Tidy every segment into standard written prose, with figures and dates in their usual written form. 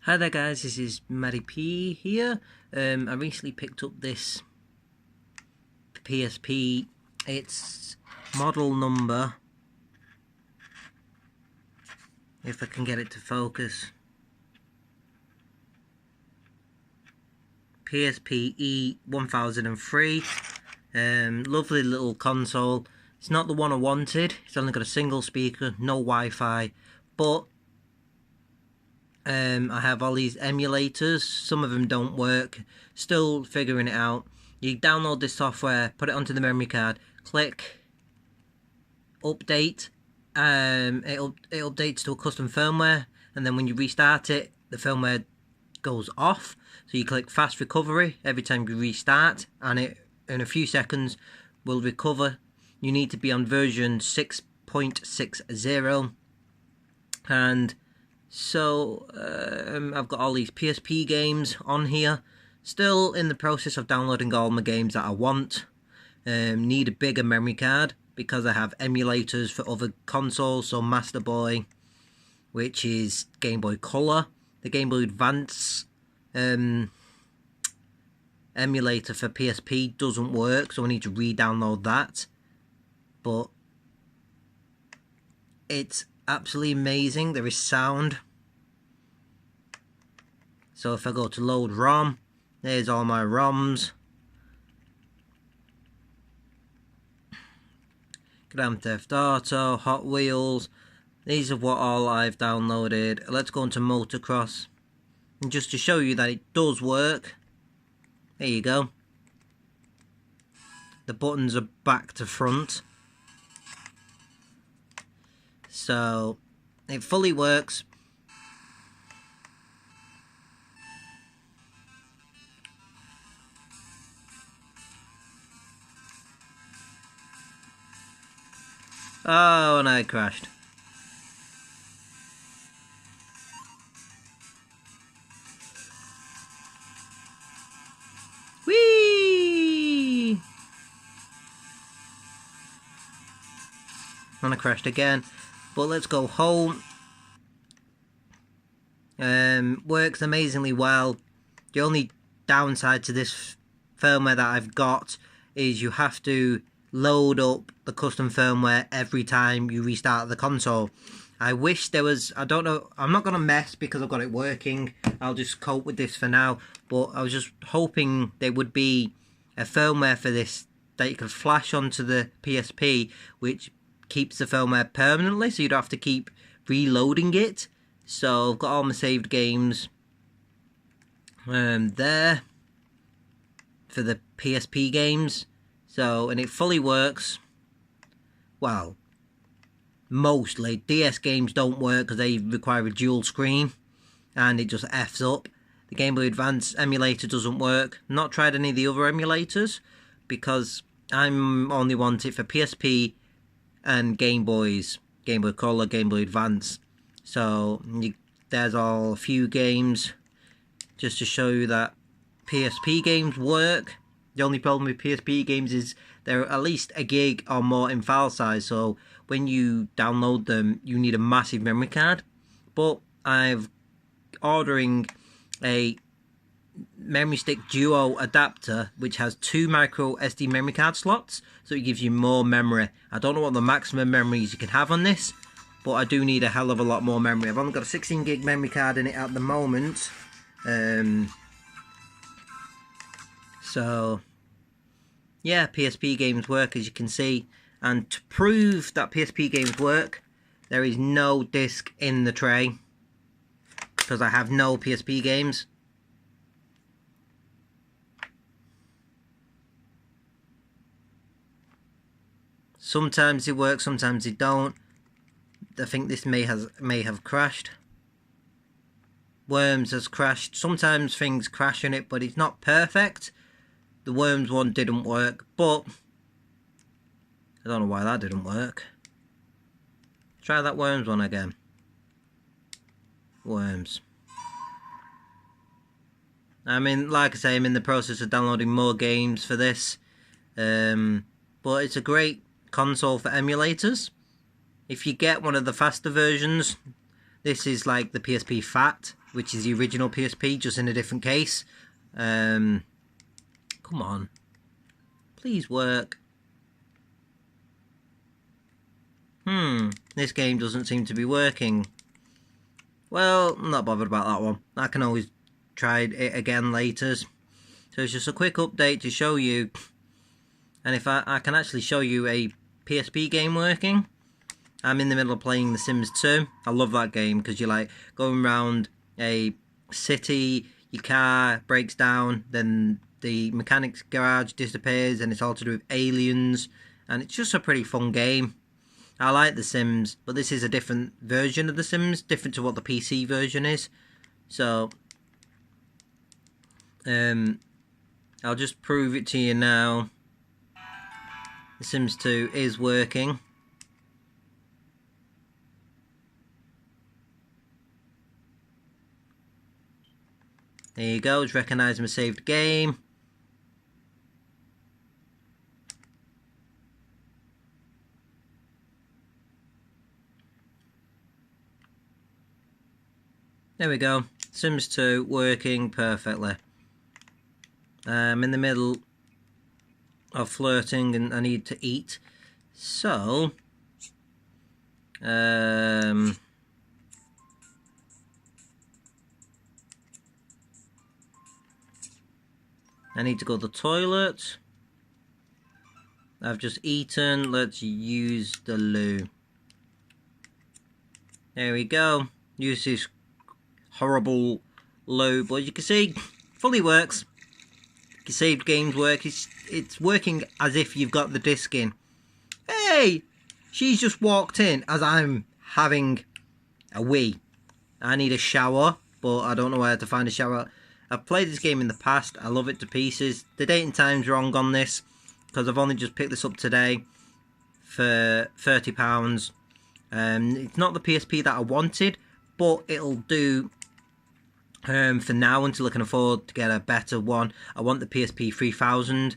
Hi there guys, this is Matty P here. I recently picked up this PSP. It's model number, if I can get it to focus, PSP E1003. Lovely little console. It's not the one I wanted. It's only got a single speaker, no Wi-Fi, but I have all these emulators. Some of them don't work. Still figuring it out. You download this software, put it onto the memory card, click update. It updates to a custom firmware, and then when you restart it, the firmware goes off. So you click fast recovery every time you restart, and it in a few seconds will recover. You need to be on version 6.60, and so I've got all these PSP games on here. Still in the process of downloading all my games that I want. Need a bigger memory card because I have emulators for other consoles. So Master Boy, which is Game Boy Color, the Game Boy Advance emulator for PSP doesn't work, so I need to re-download that. But it's absolutely amazing. There is sound. So if I go to load ROM, there's all my ROMs. Grand Theft Auto, Hot Wheels. These are what all I've downloaded. Let's go into Motocross. And just to show you that it does work, there you go. The buttons are back to front. So it fully works. Oh, and I crashed. Whee! And I crashed again. But let's go home. Works amazingly well. The only downside to this firmware that I've got is you have to load up the custom firmware every time you restart the console. I wish there was, I don't know, I'm not going to mess because I've got it working. I'll just cope with this for now. But I was just hoping there would be a firmware for this that you could flash onto the PSP, which keeps the firmware permanently, so you don't have to keep reloading it. So I've got all my saved games there for the PSP games. So, and it fully works. Well, mostly. DS games don't work because they require a dual screen and it just F's up. The Game Boy Advance emulator doesn't work. Not tried any of the other emulators because I'm only want it for PSP and Game Boys, Game Boy Color, Game Boy Advance. So there's all a few games just to show you that PSP games work. The only problem with PSP games is they're at least a gig or more in file size, so when you download them you need a massive memory card. But I'm ordering a memory stick duo adapter which has 2 micro SD memory card slots, so it gives you more memory. I don't know what the maximum memories you can have on this, but I do need a hell of a lot more memory. I've only got a 16 gig memory card in it at the moment. So yeah, PSP games work, as you can see, and to prove that PSP games work, there is no disc in the tray because I have no PSP games. Sometimes it works, sometimes it don't. I think this may have crashed. Worms has crashed. Sometimes things crash in it, but it's not perfect. The Worms one didn't work, but I don't know why that didn't work. Try that Worms one again. Worms. I mean, like I say, I'm in the process of downloading more games for this. But it's a great console for emulators. If you get one of the faster versions, this is like the PSP Fat. which is the original PSP, just in a different case. Come on. Please work. This game doesn't seem to be working. Well, I'm not bothered about that one. I can always try it again later. So it's just a quick update to show you. And if I can actually show you a PSP game working. I'm in the middle of playing The Sims 2. I love that game because you're like going around a city, your car breaks down, then the mechanic's garage disappears and it's all to do with aliens. And it's just a pretty fun game. I like The Sims, but this is a different version of The Sims, different to what the PC version is. So, I'll just prove it to you now. The Sims 2 is working. There you go, it's recognised my saved game. There we go, Sims 2 working perfectly. I'm in the middle of flirting and I need to eat. So, I need to go to the toilet. I've just eaten, let's use the loo. There we go, use this horrible loo, but you can see, fully works. Your saved games work, it's working as if you've got the disc in. Hey! She's just walked in as I'm having a wee. I need a shower, but I don't know where to find a shower. I've played this game in the past, I love it to pieces. The date and time's wrong on this, because I've only just picked this up today for £30. It's not the PSP that I wanted, but it'll do for now until I can afford to get a better one. I want the PSP 3000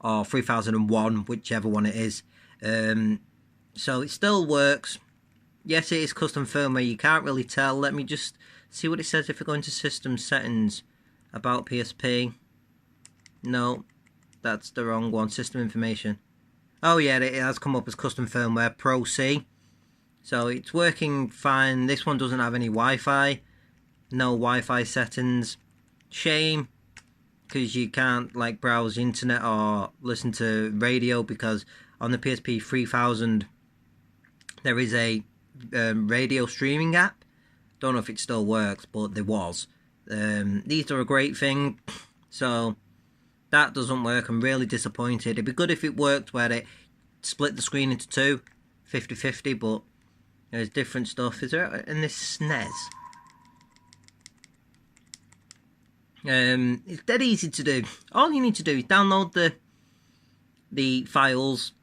or 3001, whichever one it is. So it still works. Yes, it is custom firmware, you can't really tell. Let me just see what it says if we go into system settings about PSP. No, that's the wrong one. System information. Oh yeah, it has come up as custom firmware Pro C. So it's working fine. This one doesn't have any Wi-Fi. No Wi-Fi settings. Shame, because you can't like browse internet or listen to radio, because on the PSP 3000 there is a radio streaming app. Don't know if it still works, but there was. These are a great thing. So that doesn't work. I'm really disappointed. It'd be good if it worked where it split the screen into two, 50-50, but there's different stuff. Is there in this SNES? It's dead easy to do. All you need to do is download the files.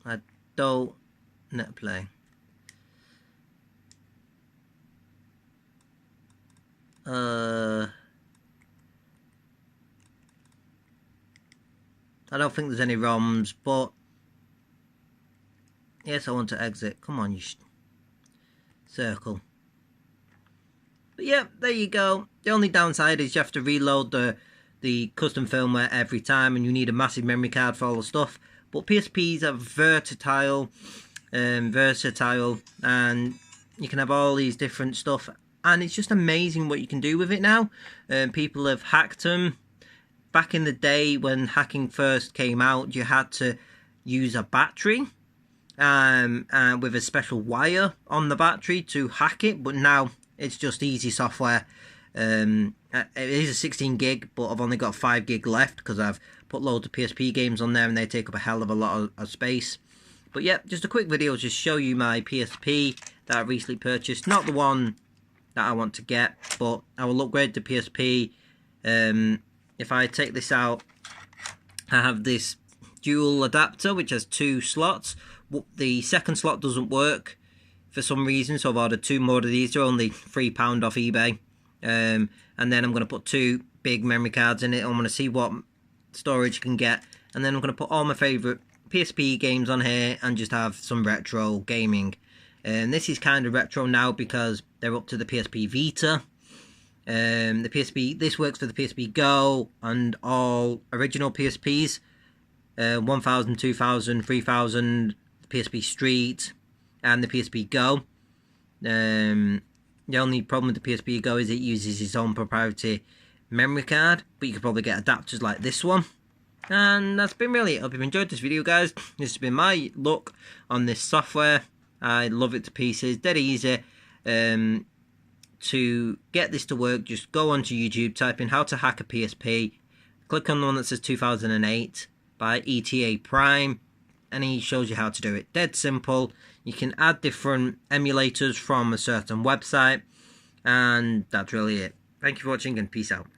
I don't net play. I don't think there's any ROMs, but yes, I want to exit. Come on, you circle. But yeah, there you go. The only downside is you have to reload the custom firmware every time, and you need a massive memory card for all the stuff. But PSPs are versatile, and you can have all these different stuff, and it's just amazing what you can do with it now. People have hacked them. Back in the day when hacking first came out, you had to use a battery and with a special wire on the battery to hack it, but now it's just easy software. It is a 16 gig, but I've only got 5 gig left because I've put loads of PSP games on there and they take up a hell of a lot of space. But yeah, just a quick video just show you my PSP that I recently purchased. Not the one that I want to get, but I will upgrade the PSP. If I take this out, I have this dual adapter which has 2 slots. The second slot doesn't work for some reason, so I've ordered 2 more of these. They're only £3 off eBay. And then I'm going to put 2 big memory cards in it. I'm going to see what storage I can get, and then I'm going to put all my favourite PSP games on here and just have some retro gaming. And this is kind of retro now because they're up to the PSP Vita. The PSP, this works for the PSP Go and all original PSPs. 1000, 2000, 3000, PSP Street, and the PSP Go. The only problem with the PSP Go is it uses its own proprietary memory card, but you could probably get adapters like this one. And that's been really it. I hope you've enjoyed this video, guys. This has been my look on this software. I love it to pieces. Dead easy. To get this to work, just go onto YouTube, type in how to hack a PSP, click on the one that says 2008 by ETA Prime, and he shows you how to do it. Dead simple. You can add different emulators from a certain website, and that's really it. Thank you for watching, and peace out.